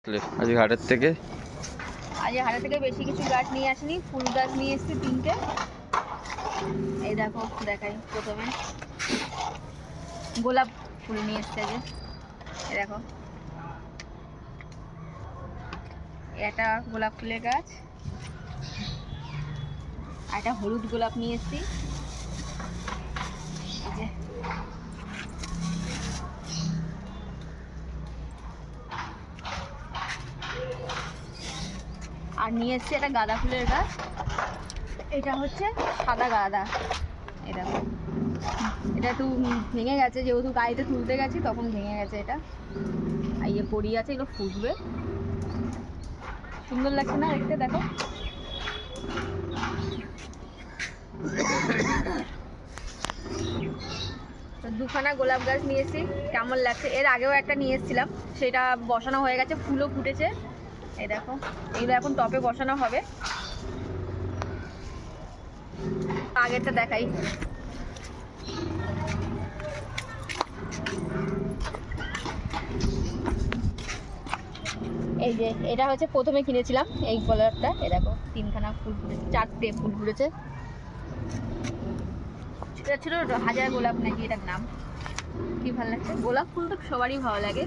আজকে হাটের থেকে বেশি কিছু গাছ নিয়ে আসিনি, ফুল গাছ নিয়ে এসেছি 3টে। এই দেখো, দেখাই। প্রথমে গোলাপ ফুল নিয়ে এসছে যে, এই দেখো, এটা গোলাপ ফুলের গাছ। আর একটা হলুদ গোলাপ নিয়ে এসছি, এই যে। আর নিয়ে এসছি একটা গাঁদা ফুলের গাছ। এটা হচ্ছে সাদা গাঁদা। এই দেখো, এটা একটু ভেঙে গেছে, যেহেতু গাড়িতে তুলতে গেছি তখন ভেঙে গেছে এটা। আর ইয়ে পড়ি আছে, এগুলো ফুটবে। সুন্দর লাগছে না দেখতে? দেখো, তো 2খানা গোলাপ গাছ নিয়ে এসেছি। কেমন লাগছে? এর আগেও একটা নিয়ে এসেছিলাম, সেটা বসানো হয়ে গেছে, ফুলও ফুটেছে। এই দেখো, এগুলো এখন টবে বসানো হবে। আগেরটা দেখাই। এই যে, এটা হচ্ছে প্রথমে কিনেছিলাম এই গোলাপটা। এই দেখো, 3খানা ফুল ফুটেছে, 4টে ফুল ফুটেছে। ছোটো ছোটো হাজার গোলাপ নাকি এটার নাম। কি ভালো লাগছে, গোলাপ ফুল তো সবারই ভালো লাগে।